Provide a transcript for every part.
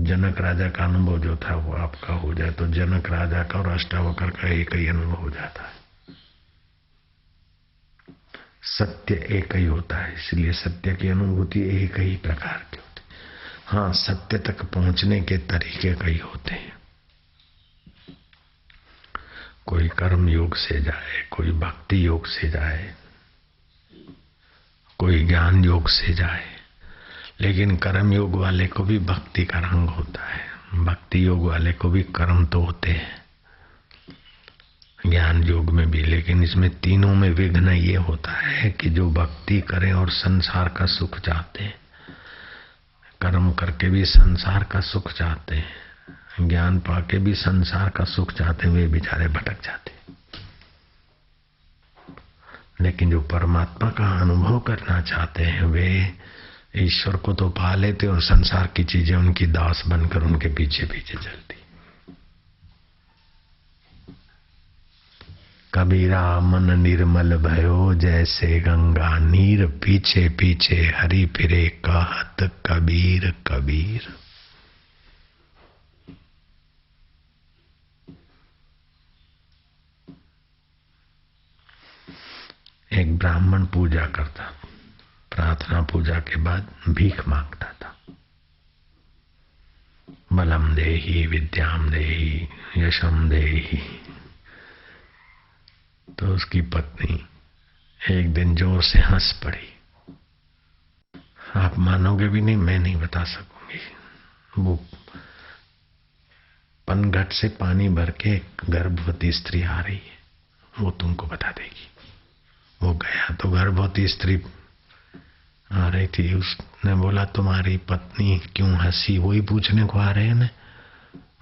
जनक राजा का अनुभव जो था वो आपका हो जाए तो जनक राजा का और अष्टावक्र का एक ही अनुभव हो जाता है। सत्य एक ही होता है, इसलिए सत्य की अनुभूति एक ही प्रकार की होती है। हाँ, सत्य तक पहुंचने के तरीके कई होते हैं। कोई कर्म योग से जाए, कोई भक्ति योग से जाए, कोई ज्ञान योग से जाए, लेकिन कर्म योग वाले को भी भक्ति का रंग होता है, भक्ति योग वाले को भी कर्म तो होते हैं, ज्ञान योग में भी। लेकिन इसमें तीनों में विघ्न ये होता है कि जो भक्ति करें और संसार का सुख चाहते हैं, कर्म करके भी संसार का सुख चाहते हैं, ज्ञान पाके भी संसार का सुख चाहते हैं, वे बेचारे भटक जाते हैं। लेकिन जो परमात्मा का अनुभव करना चाहते हैं वे ईश्वर को तो पा लेते और संसार की चीजें उनकी दास बनकर उनके पीछे पीछे चलती। कबीरा मन निर्मल भयो जैसे गंगा नीर, पीछे पीछे हरि फिरे कहत कबीर कबीर। एक ब्राह्मण पूजा करता, प्रार्थना पूजा के बाद भीख मांगता था। बलम देहि विद्याम देहि यशम देहि। तो उसकी पत्नी एक दिन जोर से हंस पड़ी। आप मानोगे भी नहीं, मैं नहीं बता सकूंगी। वो पनघट से पानी भर के गर्भवती स्त्री आ रही है, वो तुमको बता देगी। वो गया तो गर्भवती स्त्री आ रही थी। उसने बोला तुम्हारी पत्नी क्यों हंसी? वही पूछने को आ रहे हैं ना।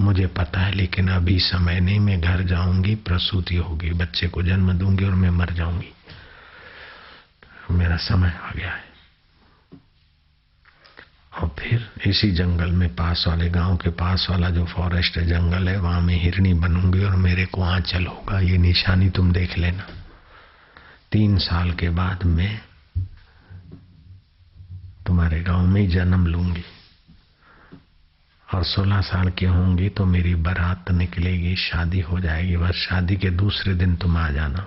मुझे पता है, लेकिन अभी समय नहीं, मैं घर जाऊंगी, प्रसूति होगी, बच्चे को जन्म दूंगी और मैं मर जाऊंगी, मेरा समय आ गया है। और फिर इसी जंगल में, पास वाले गांव के पास वाला जो फॉरेस्ट है, जंगल है, वहां मैं हिरणी बनूंगी और मेरे को आंचल होगा, ये निशानी तुम देख लेना। 3 साल के बाद मैं तुम्हारे गांव में ही जन्म लूंगी और 16 साल की होंगी तो मेरी बारात निकलेगी, शादी हो जाएगी। बस शादी के दूसरे दिन तुम आ जाना।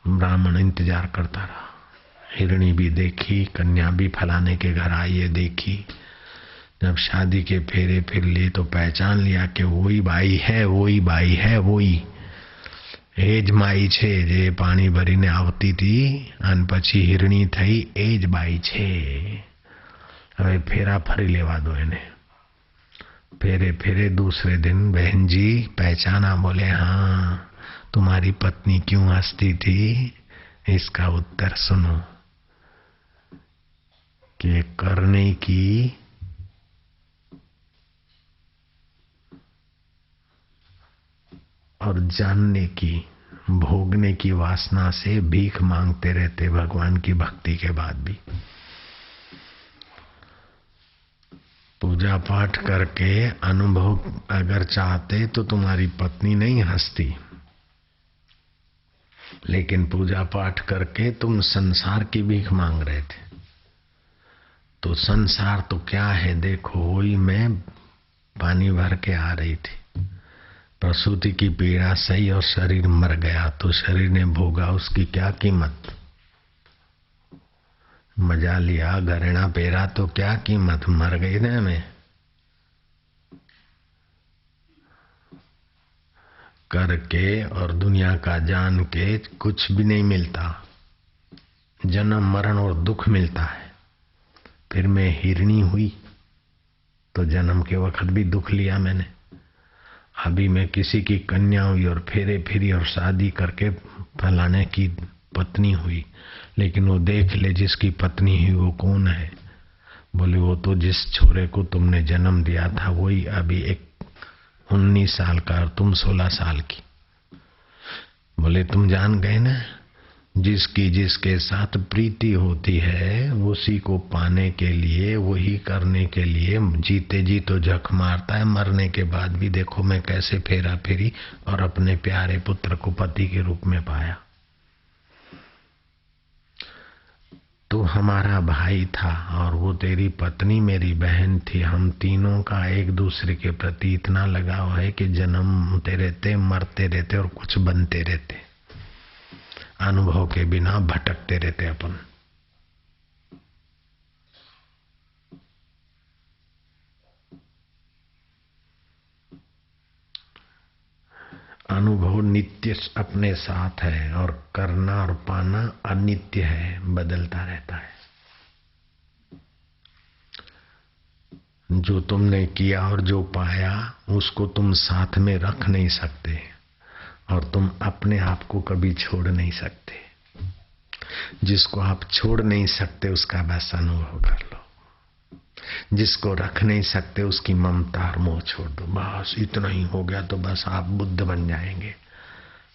ब्राह्मण इंतजार करता रहा। हिरणी भी देखी, कन्या भी फलाने के घर आई है देखी। जब शादी के फेरे फिर लिए तो पहचान लिया कि वही बाई है, वही बाई है, वही एज माई छे जे पानी भरीने आवती थी અને પછી हिरणी થઈ एज बाई छे। હવે फेरा फरी लेवा दो એને। फेरे फेरे दूसरे दिन बहन जी पहचाना? बोले हाँ। तुम्हारी पत्नी क्यों हंसती थी? इसका उत्तर सुनो कि करने की और जानने की, भोगने की वासना से भीख मांगते रहते भगवान की भक्ति के बाद भी। पूजा पाठ करके अनुभव अगर चाहते तो तुम्हारी पत्नी नहीं हंसती, लेकिन पूजा पाठ करके तुम संसार की भीख मांग रहे थे। तो संसार तो क्या है देखो, वही मैं पानी भर के आ रही थी, प्रसूति की पीड़ा सही और शरीर मर गया तो शरीर ने भोगा, उसकी क्या कीमत? मजा लिया, घरेणा पेरा तो क्या कीमत? मर गई ना मैं। करके और दुनिया का जान के कुछ भी नहीं मिलता, जन्म मरण और दुख मिलता है। फिर मैं हिरणी हुई तो जन्म के वक्त भी दुख लिया मैंने। अभी मैं किसी की कन्या हुई और फेरे फिरी और शादी करके फलाने की पत्नी हुई, लेकिन वो देख ले जिसकी पत्नी हुई वो कौन है? बोले वो तो जिस छोरे को तुमने जन्म दिया था वही अभी 19 साल का और तुम 16 साल की। बोले तुम जान गए ना, जिसकी जिसके साथ प्रीति होती है उसी को पाने के लिए, वही करने के लिए जीते जी तो झक मारता है, मरने के बाद भी देखो मैं कैसे फेरा फेरी और अपने प्यारे पुत्र को पति के रूप में पाया। तो हमारा भाई था और वो तेरी पत्नी मेरी बहन थी। हम तीनों का एक दूसरे के प्रति इतना लगाव है कि जन्मते रहते, मरते रहते और कुछ बनते रहते, अनुभव के बिना भटकते रहते अपन। अनुभव नित्य अपने साथ है और करना और पाना अनित्य है, बदलता रहता है। जो तुमने किया और जो पाया उसको तुम साथ में रख नहीं सकते और तुम अपने आप को कभी छोड़ नहीं सकते। जिसको आप छोड़ नहीं सकते उसका बस अनुभव कर लो। जिसको रख नहीं सकते उसकी ममता और मोह छोड़ दो। बस इतना ही हो गया तो बस आप बुद्ध बन जाएंगे,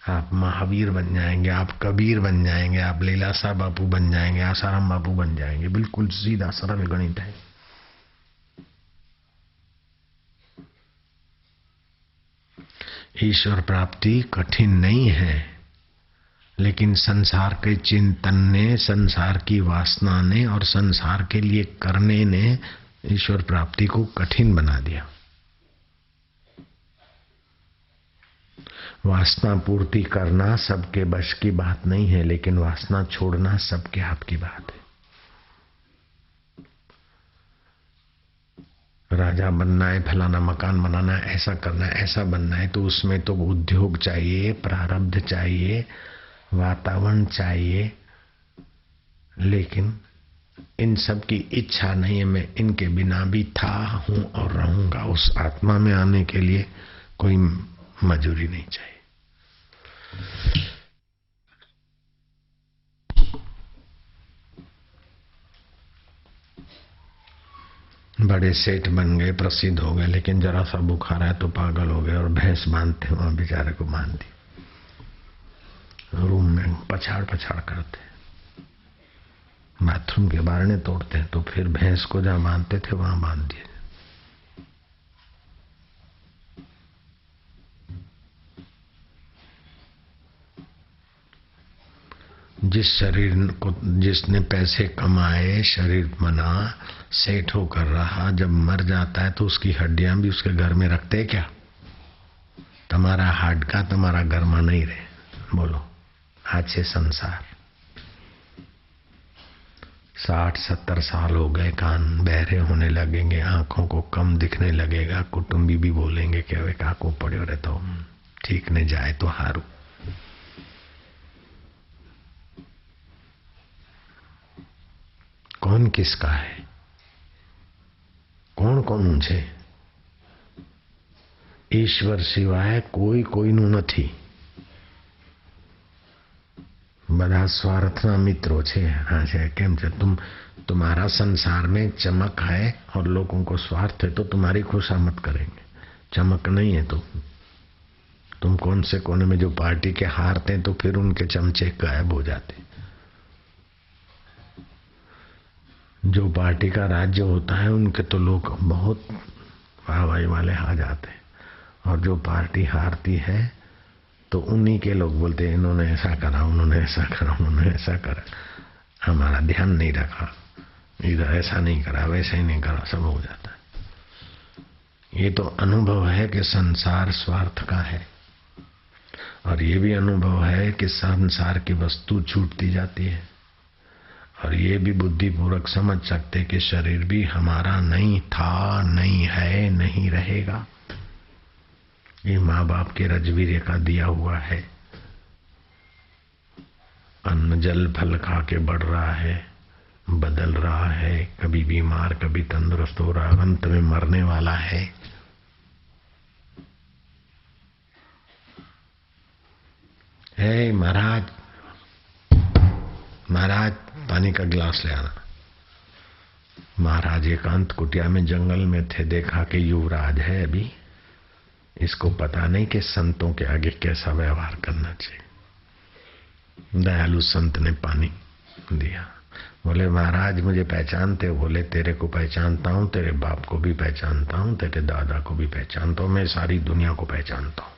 आप महावीर बन जाएंगे, आप कबीर बन जाएंगे, आप लीलाशाह बापू बन जाएंगे, आसाराम बापू बन जाएंगे। बिल्कुल सीधा सरल गणित है। ईश्वर प्राप्ति कठिन नहीं है, लेकिन संसार के चिंतन ने, संसार की वासना ने और संसार के लिए करने ने ईश्वर प्राप्ति को कठिन बना दिया। वासना पूर्ति करना सबके बश की बात नहीं है, लेकिन वासना छोड़ना सबके हाथ की बात है। राजा बनना है, फलाना मकान बनाना है, ऐसा करना है, ऐसा बनना है, तो उसमें तो उद्योग चाहिए, प्रारब्ध चाहिए, वातावरण चाहिए। लेकिन इन सब की इच्छा नहीं है। मैं इनके बिना भी था, हूं और रहूंगा। उस आत्मा में आने के लिए कोई मजूरी नहीं चाहिए। बड़े सेठ बन गए, प्रसिद्ध हो गए, लेकिन जरा सा बुखार है तो पागल हो गए और भैंस बांधते वहां बेचारे को बांध दी, रूम में पछाड़ पछाड़ करते, बाथरूम के बारने तोड़ते हैं, तो फिर भैंस को जहां बांधते थे वहां बांध दिए। जिस शरीर को, जिसने पैसे कमाए, शरीर बना, सेठ होकर रहा, जब मर जाता है तो उसकी हड्डियां भी उसके घर में रखते हैं क्या? तुम्हारा हाडका तुम्हारा घर में नहीं रहे। बोलो, आज से संसार 60-70 साल हो गए, कान बहरे होने लगेंगे, आंखों को कम दिखने लगेगा, कुटुंबी भी बोलेंगे कि वे काको पड़े रहे तो ठीक नहीं जाए तो हारू। कौन किसका है? कौन कौन ऊंचे? ईश्वर सिवाय कोई कोईનું નથી। બધા સ્વાર્થના મિત્રો છે। हाँ છે, કેમ છે? तुम्हारा संसार में चमक है और लोगों को स्वार्थ है तो तुम्हारी खुशामद करेंगे। चमक नहीं है तो तुम कौन से कोने में जो पार्टी के हारते हैं तो फिर उनके चमचे गायब हो जाते। जो पार्टी का राज्य होता है उनके तो लोग बहुत वाहवाही वाले आ जाते हैं, और जो पार्टी हारती है तो उन्हीं के लोग बोलते हैं इन्होंने ऐसा करा, उन्होंने ऐसा करा, उन्होंने ऐसा करा, हमारा ध्यान नहीं रखा, इधर ऐसा नहीं करा, वैसा ही नहीं करा, सब हो जाता है। ये तो अनुभव है कि संसार स्वार्थ का है, और ये भी अनुभव है कि संसार की वस्तु छूटती जाती है, और ये भी बुद्धिपूर्वक समझ सकते कि शरीर भी हमारा नहीं था, नहीं है, नहीं रहेगा। ये माँ बाप के रजवीर्य का दिया हुआ है। अन्न जल फल खा के बढ़ रहा है, बदल रहा है, कभी बीमार कभी तंदुरुस्त हो रहा, अंत में मरने वाला है। हे महाराज, महाराज पानी का गिलास ले आना। महाराज एकांत कुटिया में जंगल में थे, देखा कि युवराज है अभी, इसको पता नहीं कि संतों के आगे कैसा व्यवहार करना चाहिए। दयालु संत ने पानी दिया। बोले महाराज मुझे पहचानते हो? बोले तेरे को पहचानता हूँ, तेरे बाप को भी पहचानता हूँ, तेरे दादा को भी पहचानता हूँ, मैं सारी दुनिया को पहचानता हूँ।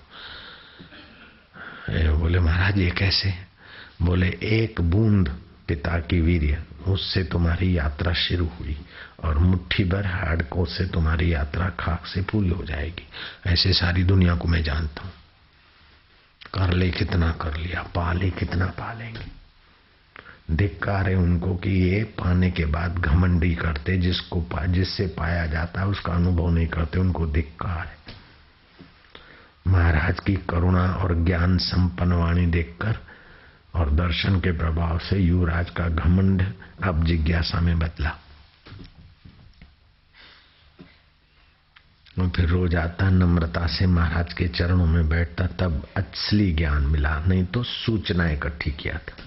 बोले महाराज ये कैसे? बोले एक बूंद पिता की वीर्य उससे तुम्हारी यात्रा शुरू हुई और मुट्ठी भर हाड़कों से तुम्हारी यात्रा खाक से पूरी हो जाएगी। ऐसे सारी दुनिया को मैं जानता हूं। कर ले कितना कर लिया, पाले कितना पालेंगे। धिक्कार है उनको कि ये पाने के बाद घमंडी करते, जिससे पाया जाता है उसका अनुभव नहीं करते, उनको धिक्कार है। महाराज की करुणा और ज्ञान संपन्न वाणी देखकर और दर्शन के प्रभाव से युवराज का घमंड अब जिज्ञासा में बदला। और फिर रोज आता, नम्रता से महाराज के चरणों में बैठता, तब असली ज्ञान मिला, नहीं तो सूचना इकट्ठी किया था।